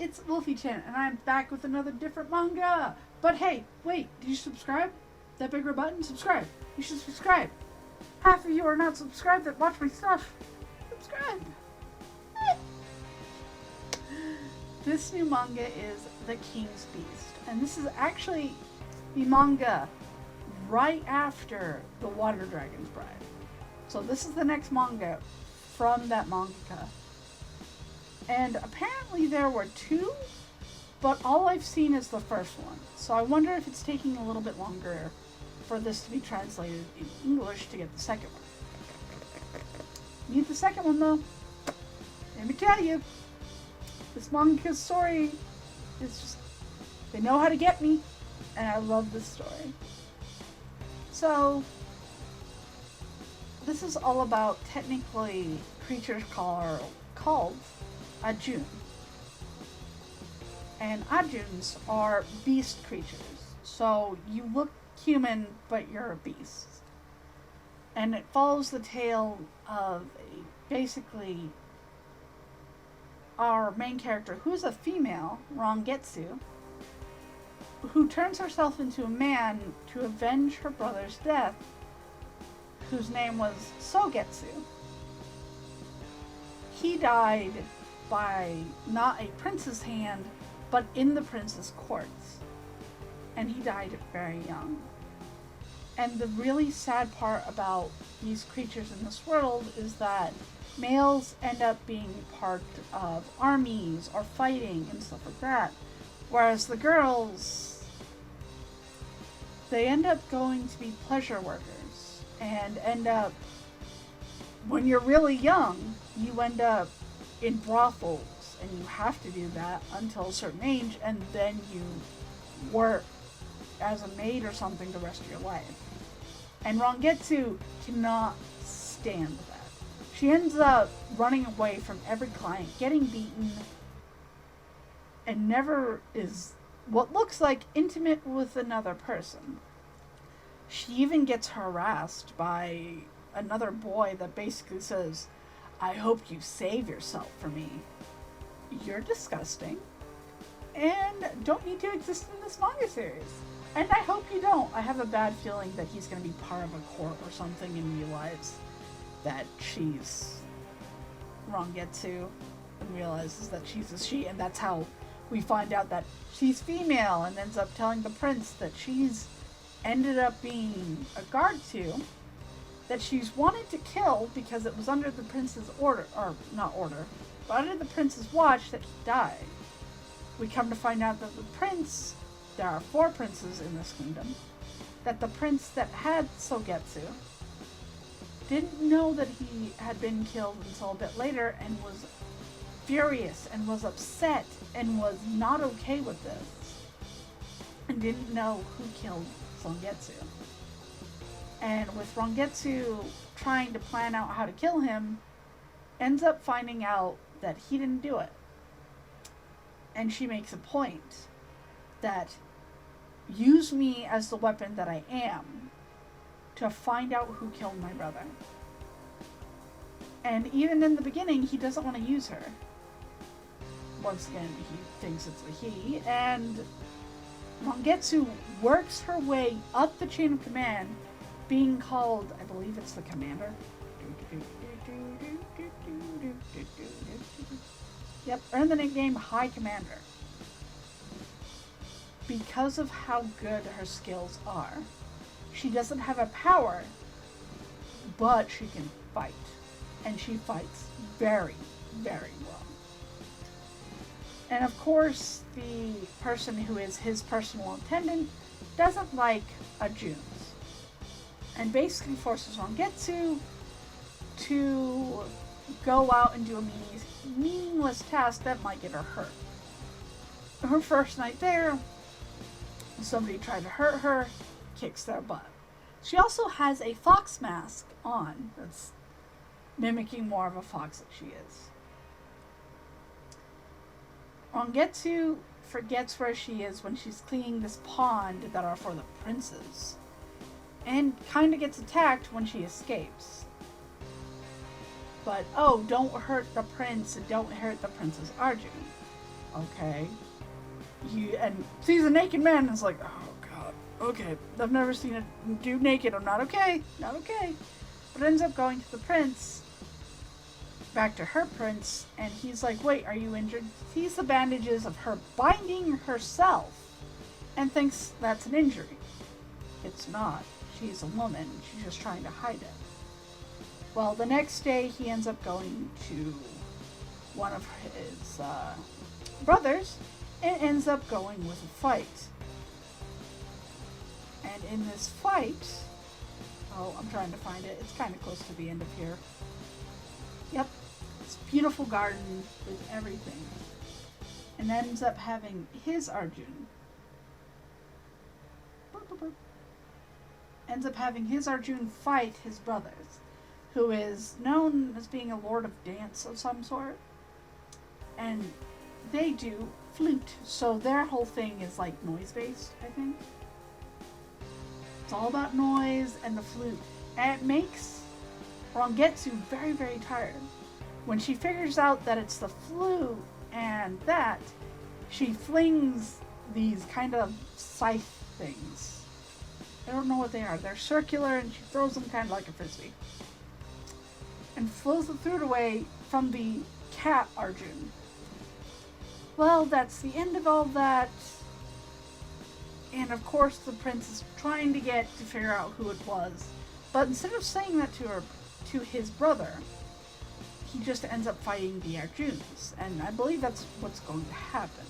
it's Wolfy-Chan, and I'm back with another different manga. But hey, wait, did you subscribe? That big red button? Subscribe. You should subscribe. Half of you are not subscribed that watch my stuff. Subscribe. This new manga is The King's Beast, and this is actually the manga right after The Water Dragon's Bride. So this is the next manga from that mangaka. And apparently there were two, but all I've seen is the first one. So I wonder if it's taking a little bit longer for this to be translated in English to get the second one. Need the second one though. Let me tell you, this manga's story is just, they know how to get me, and I love this story. So, this is all about technically creatures called Ajun. And Ajuns are beast creatures. So you look human, but you're a beast. And it follows the tale of basically our main character, who's a female, Rangetsu, who turns herself into a man to avenge her brother's death, whose name was Sogetsu. He died by not a prince's hand, but in the prince's courts. And he died very young. And the really sad part about these creatures in this world is that males end up being part of armies or fighting and stuff like that. Whereas the girls, they end up going to be pleasure workers and end up, when you're really young, you end up in brothels, and you have to do that until a certain age, and then you work as a maid or something the rest of your life. And Rangetsu cannot stand that. She ends up running away from every client, getting beaten, and never is what looks like intimate with another person. She even gets harassed by another boy that basically says, "I hope you save yourself for me. You're disgusting and don't need to exist in this manga series. And I hope you don't." I have a bad feeling that he's going to be part of a court or something and realize that she's Rangetsu and realizes that she's a she, and that's how we find out that she's female and ends up telling the prince that she's ended up being a guard to, that she's wanted to kill because it was under the prince's order, or not order, but under the prince's watch that he died. We come to find out that the prince, there are 4 princes in this kingdom, that the prince that had Sogetsu didn't know that he had been killed until a bit later, and was furious and was upset and was not okay with this, and didn't know who killed Sogetsu. And with Rangetsu trying to plan out how to kill him, ends up finding out that he didn't do it. And she makes a point that, use me as the weapon that I am to find out who killed my brother. And even in the beginning, he doesn't want to use her. Once again, he thinks it's a he, and Rangetsu works her way up the chain of command, being called, I believe it's the commander. Yep, earned the nickname High Commander. Because of how good her skills are. She doesn't have a power, but she can fight. And she fights very, very well. And of course, the person who is his personal attendant doesn't like Ajuns. And basically forces Rangetsu to go out and do a meaningless task that might get her hurt. Her first night there, somebody tried to hurt her, kicks their butt. She also has a fox mask on that's mimicking more of a fox that she is. Rangetsu forgets where she is when she's cleaning this pond that are for the princes, and kind of gets attacked when she escapes. But, oh, don't hurt the prince and don't hurt the Princess Arjun. Okay. And sees a naked man and is like, oh god, okay, I've never seen a dude naked, I'm not okay, not okay. But ends up going to the prince, back to her prince, and he's like, wait, are you injured? Sees the bandages of her binding herself and thinks that's an injury. It's not. She's a woman. She's just trying to hide it. Well, the next day he ends up going to one of his brothers and ends up going with a fight. And in this fight, oh, I'm trying to find it. It's kind of close to the end of here. Yep. It's a beautiful garden with everything. And ends up having his Arjun. Ends up having his Arjun fight his brothers, who is known as being a lord of dance of some sort. And they do flute, so their whole thing is like noise-based, I think. It's all about noise and the flute. And it makes Rangetsu very, very tired. When she figures out that it's the flute and that, she flings these kind of scythe things. I don't know what they are. They're circular and she throws them kind of like a frisbee. And flows the flute away from the cat Arjun. Well, that's the end of all that. And of course the prince is trying to figure out who it was. But instead of saying that to his brother, he just ends up fighting the Arjuns. And I believe that's what's going to happen.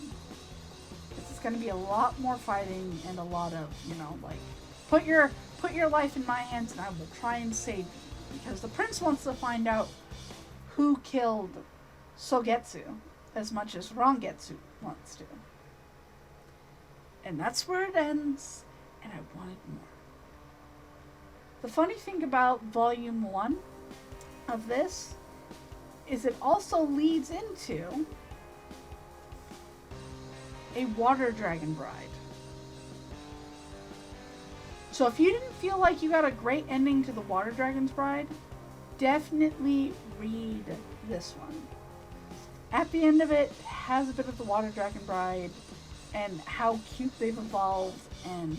It's going to be a lot more fighting and a lot of, like, put your life in my hands and I will try and save you. Because the prince wants to find out who killed Sogetsu as much as Rangetsu wants to. And that's where it ends, and I wanted more. The funny thing about Volume 1 of this is it also leads into a Water Dragon Bride. So if you didn't feel like you got a great ending to the Water Dragon's Bride, definitely read this one. At the end of it, has a bit of the Water Dragon Bride and how cute they've evolved, and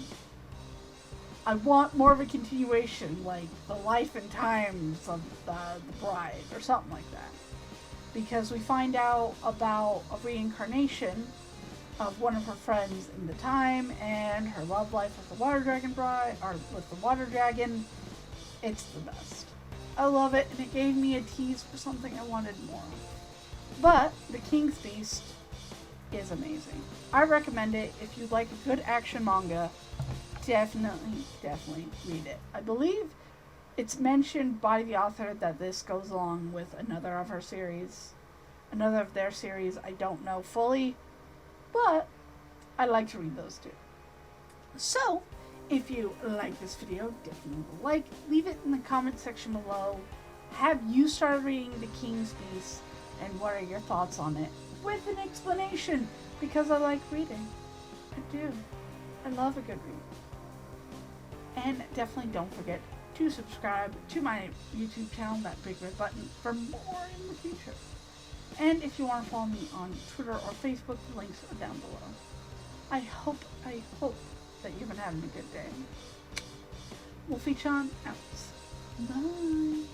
I want more of a continuation, like the life and times of the bride or something like that. Because we find out about a reincarnation of one of her friends in the time and her love life with the Water Dragon Bride, or with the Water Dragon. It's the best. I love it, and it gave me a tease for something I wanted more of. But The King's Beast is amazing. I recommend it. If you like a good action manga, definitely read it. I believe it's mentioned by the author that this goes along with another of their series. I don't know fully, but I like to read those too. So, if you like this video, definitely leave it in the comment section below. Have you started reading The King's Beast, and what are your thoughts on it? With an explanation, because I like reading. I do. I love a good read. And definitely don't forget to subscribe to my YouTube channel, that big red button, for more in the future. And if you want to follow me on Twitter or Facebook, the links are down below. I hope that you've been having a good day. Wolfy-Chan out. Bye.